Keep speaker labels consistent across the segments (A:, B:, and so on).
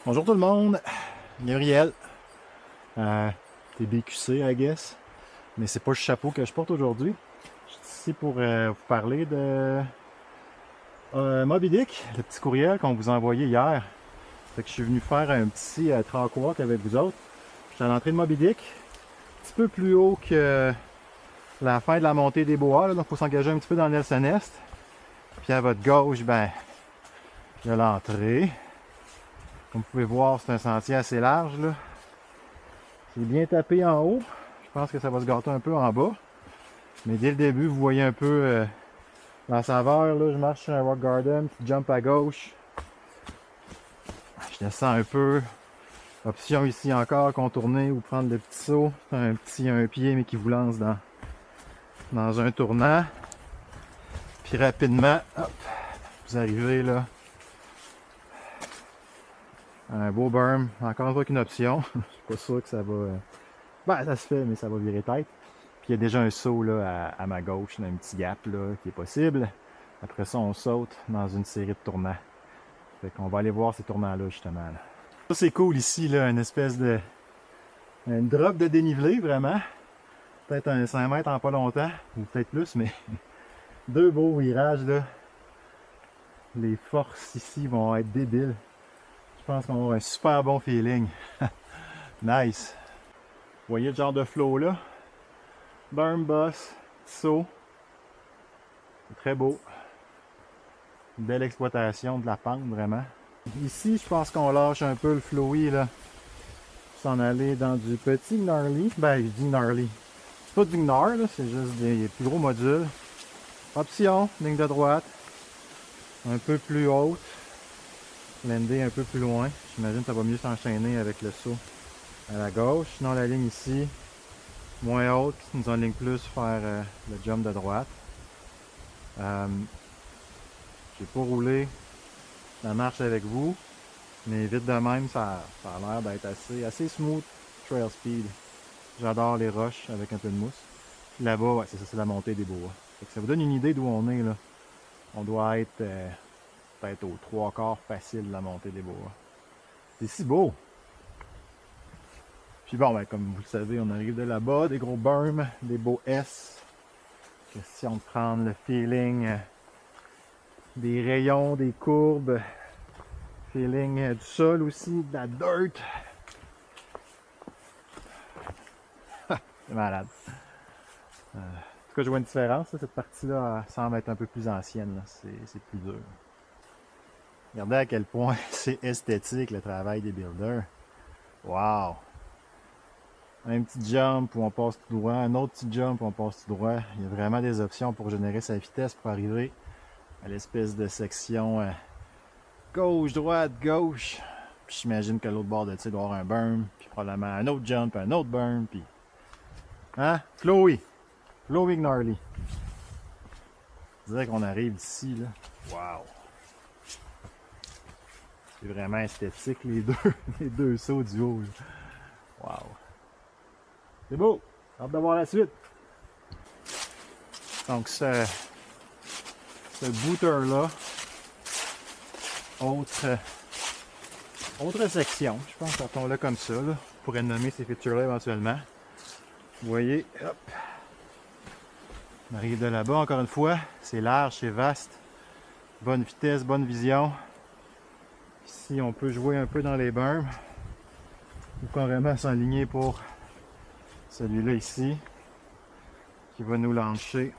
A: Bonjour tout le monde, Gabriel, TBQC I guess, mais c'est pas le chapeau que je porte aujourd'hui. Je suis ici pour vous parler de Moby Dick, le petit courriel qu'on vous a envoyé hier. Fait que je suis venu faire un petit track walk avec vous autres. Je suis à l'entrée de Moby Dick, un petit peu plus haut que la fin de la montée des Bois, là, donc il faut s'engager un petit peu dans Nelson Nest. Puis à votre gauche, ben, il y a l'entrée. Comme vous pouvez voir, c'est un sentier assez large, là. C'est bien tapé en haut. Je pense que ça va se gâter un peu en bas. Mais dès le début, vous voyez un peu la saveur. Là, je marche sur un rock garden, petit jump à gauche. Je descends un peu. Option ici encore, contourner ou prendre le petit saut. Un petit un pied, mais qui vous lance dans un tournant. Puis rapidement, hop, vous arrivez là. Un beau berm. Encore une fois qu'une option. Je suis pas sûr que ça va... Ben, ça se fait, mais ça va virer tête. Puis il y a déjà un saut là, à ma gauche, un petit gap là, qui est possible. Après ça, on saute dans une série de tournants. Fait qu'on va aller voir ces tournants-là, justement. Là. Ça, c'est cool ici, là, une espèce de... une drop de dénivelé, vraiment. Peut-être un 5 mètres en pas longtemps, ou peut-être plus, mais... deux beaux virages, là. Les forces ici vont être débiles. Je pense qu'on va avoir un super bon feeling. Nice! Vous voyez le genre de flow, là? Berm boss, saut. C'est très beau. Une belle exploitation de la pente, vraiment. Ici, je pense qu'on lâche un peu le flowy, là. S'en aller dans du petit gnarly. Ben, je dis gnarly. C'est pas du gnar, là, c'est juste des plus gros modules. Option, ligne de droite. Un peu plus haute. Lander un peu plus loin. J'imagine que ça va mieux s'enchaîner avec le saut à la gauche. Sinon, la ligne ici, moins haute, nous enligne plus faire le jump de droite. J'ai pas roulé la marche avec vous, mais vite de même, ça a l'air d'être assez smooth trail speed. J'adore les roches avec un peu de mousse. Là-bas, ouais, c'est ça, c'est la montée des bois. Fait que ça vous donne une idée d'où on est là. On doit être peut-être aux 3/4 facile de la montée des bois. C'est si beau! Puis bon, ben, comme vous le savez, on arrive de là-bas, des gros berms, des beaux S. Question de prendre le feeling des rayons, des courbes, feeling du sol aussi, de la dirt. C'est malade. En tout cas, je vois une différence. Là. Cette partie-là semble être un peu plus ancienne. C'est plus dur. Regardez à quel point c'est esthétique le travail des builders. Wow! Un petit jump où on passe tout droit, un autre petit jump où on passe tout droit. Il y a vraiment des options pour générer sa vitesse pour arriver à l'espèce de section gauche, droite, gauche. Puis j'imagine que l'autre bord de ça doit avoir un berm, puis probablement un autre jump, un autre berm, puis... Hein? Flowy! Flowy gnarly. Je dirais qu'on arrive d'ici, là. Wow! C'est vraiment esthétique, les deux, les deux sauts du haut, là. Wow! C'est beau! Hâte de voir la suite! Donc, ce booter-là, autre section, je pense, appelons-le comme ça, là. On pourrait nommer ces features-là éventuellement. Vous voyez, hop! On arrive de là-bas, encore une fois, c'est large, c'est vaste. Bonne vitesse, bonne vision. Ici, on peut jouer un peu dans les berms. Ou carrément s'enligner pour celui-là ici. Qui va nous lancer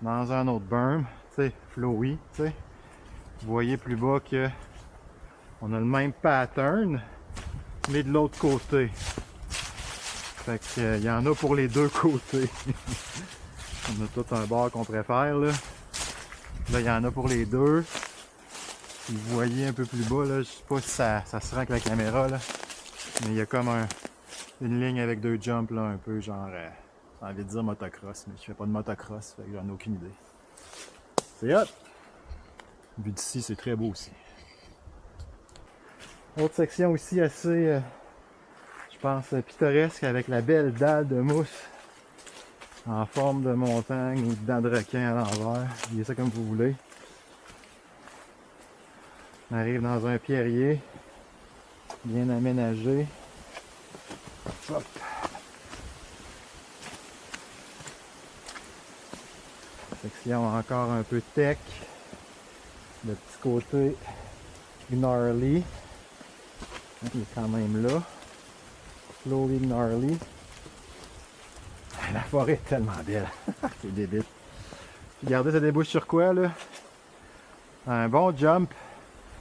A: dans un autre berm. Tu sais, flowy, tu sais. Vous voyez plus bas que on a le même pattern, mais de l'autre côté. Fait que, y en a pour les deux côtés. On a tout un bord qu'on préfère, là. Là, il y en a pour les deux. Si vous voyez un peu plus bas, là, je sais pas si ça se rend avec la caméra, là. Mais il y a comme une ligne avec deux jumps, là, un peu genre, j'ai envie de dire motocross, mais je fais pas de motocross, fait que j'en ai aucune idée. C'est hot! Vu d'ici, c'est très beau aussi. Autre section aussi assez, je pense, pittoresque avec la belle dalle de mousse en forme de montagne ou de dents de requin à l'envers. Voyez ça comme vous voulez. On arrive dans un pierrier. bien aménagé. Hop. Section encore un peu tech. Le petit côté gnarly. Il est quand même là. Slowly gnarly. La forêt est tellement belle. C'est débile. Regardez, ça débouche sur quoi là? Un bon jump.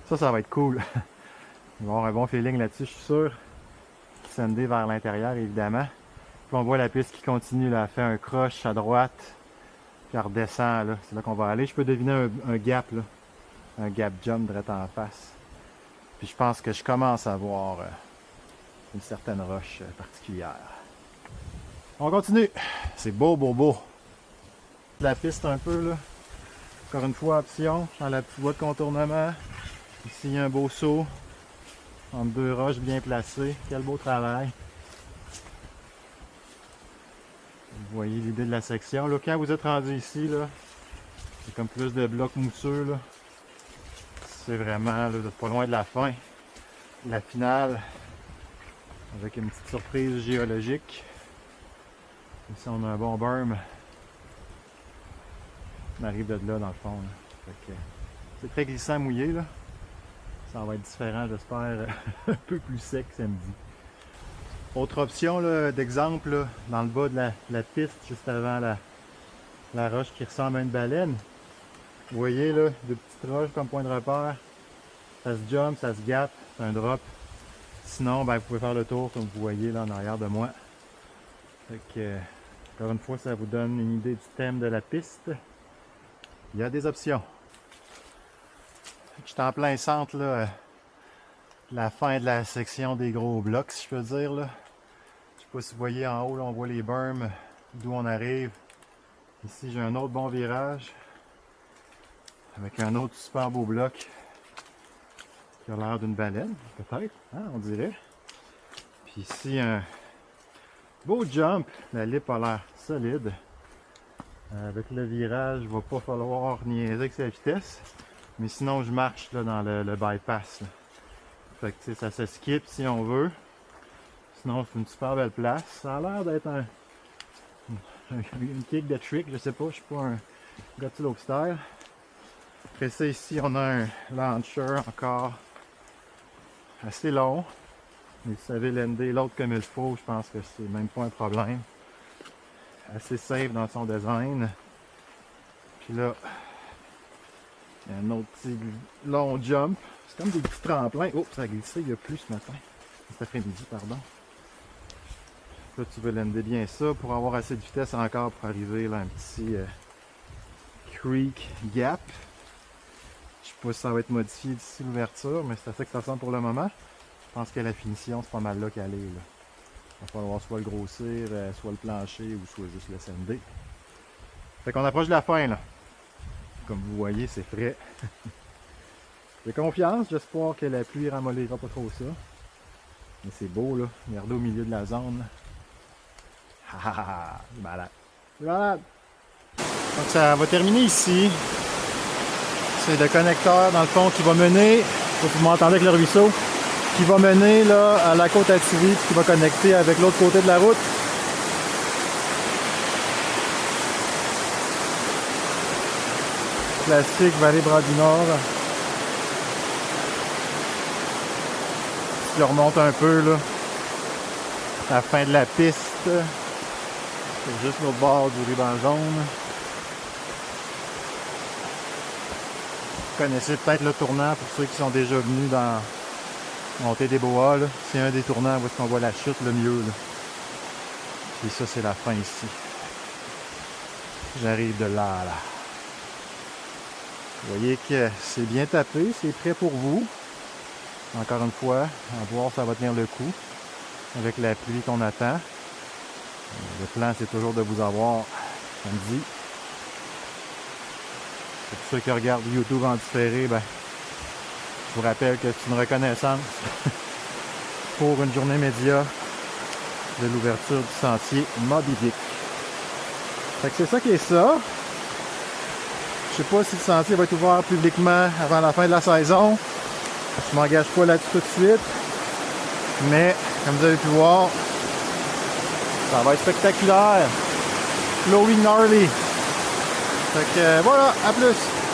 A: Ça va être cool. Il va y avoir un bon feeling là-dessus, je suis sûr. Descender vers l'intérieur, évidemment. Puis on voit la piste qui continue, là. Elle fait un croche à droite. Puis elle redescend, là. C'est là qu'on va aller. Je peux deviner un gap, là. Un gap jump direct en face. Puis je pense que je commence à voir une certaine roche particulière. On continue. C'est beau, beau, beau. La piste un peu, là. Encore une fois, option. Dans la petite voie de contournement. Ici, il y a un beau saut. Entre deux roches bien placées. Quel beau travail. Vous voyez l'idée de la section. Là, quand vous êtes rendu ici, là, c'est comme plus de blocs mousseux. Là. C'est vraiment, là, vous n'êtes pas loin de la fin. La finale. Avec une petite surprise géologique. Ici, on a un bon berm. On arrive de là, dans le fond. C'est très glissant, mouillé. Là. Ça va être différent, j'espère, un peu plus sec samedi. Autre option d'exemple, dans le bas de la piste, juste avant la roche qui ressemble à une baleine. Vous voyez, là, deux petites roches comme point de repère. Ça se jump, ça se gap, c'est un drop. Sinon, ben, vous pouvez faire le tour, comme vous voyez là en arrière de moi. Fait que, encore une fois, ça vous donne une idée du thème de la piste. Il y a des options. Je suis en plein centre, là, la fin de la section des gros blocs, si je peux dire. Là. Je sais pas si vous voyez en haut, là, on voit les berms, d'où on arrive. Ici, j'ai un autre bon virage, avec un autre super beau bloc, qui a l'air d'une baleine, peut-être, hein, on dirait. Puis ici, un beau jump, la lip a l'air solide. Avec le virage, il va pas falloir niaiser avec sa vitesse. Mais sinon, je marche là, dans le bypass. Là. Fait que ça se skip si on veut. Sinon, c'est une super belle place. Ça a l'air d'être une kick de trick, je sais pas, je suis pas un gars de slope style. Après ça, ici, on a un launcher encore assez long. Mais vous savez lander l'autre comme il faut, je pense que c'est même pas un problème. Assez safe dans son design. Puis là, il y a un autre petit long jump. C'est comme des petits tremplins. Oh, ça a glissé, il y a plus ce matin. Cet après-midi, pardon. Là, tu veux lander bien ça pour avoir assez de vitesse encore pour arriver là, un petit creek gap. Je sais pas si ça va être modifié d'ici l'ouverture, mais c'est à ça que ça ressemble pour le moment. Je pense que la finition, c'est pas mal là qu'elle est. Là. Il va falloir soit le grossir, soit le plancher ou soit juste le SMD. Fait qu'on approche de la fin là. Comme vous voyez, c'est frais. J'ai confiance, j'espère que la pluie ramollira pas trop ça. Mais c'est beau là, regardez au milieu de la zone. Ha ha ha, c'est malade. C'est malade. Donc ça va terminer ici. C'est le connecteur dans le fond qui va mener, faut que vous m'entendez avec le ruisseau, qui va mener là à la côte Attivi, qui va connecter avec l'autre côté de la route. Classique Vallée Bras du Nord. Je le remonte un peu là. La fin de la piste. C'est juste l'autre bord du ruban jaune. Vous connaissez peut-être le tournant pour ceux qui sont déjà venus dans Montée des Bois. C'est un des tournants où est-ce qu'on voit la chute le mieux. Là. Et ça, c'est la fin ici. J'arrive de là. Vous voyez que c'est bien tapé, c'est prêt pour vous. Encore une fois, à voir si ça va tenir le coup avec la pluie qu'on attend. Le plan, c'est toujours de vous avoir samedi. Pour ceux qui regardent YouTube en différé, ben, je vous rappelle que c'est une reconnaissance pour une journée média de l'ouverture du sentier Moby Dick. Fait que c'est ça qui est ça. Je sais pas si le sentier va être ouvert publiquement avant la fin de la saison. Je m'engage pas là-dessus tout de suite. Mais, comme vous avez pu voir, ça va être spectaculaire. Chloé Gnarly. Fait que voilà, à plus!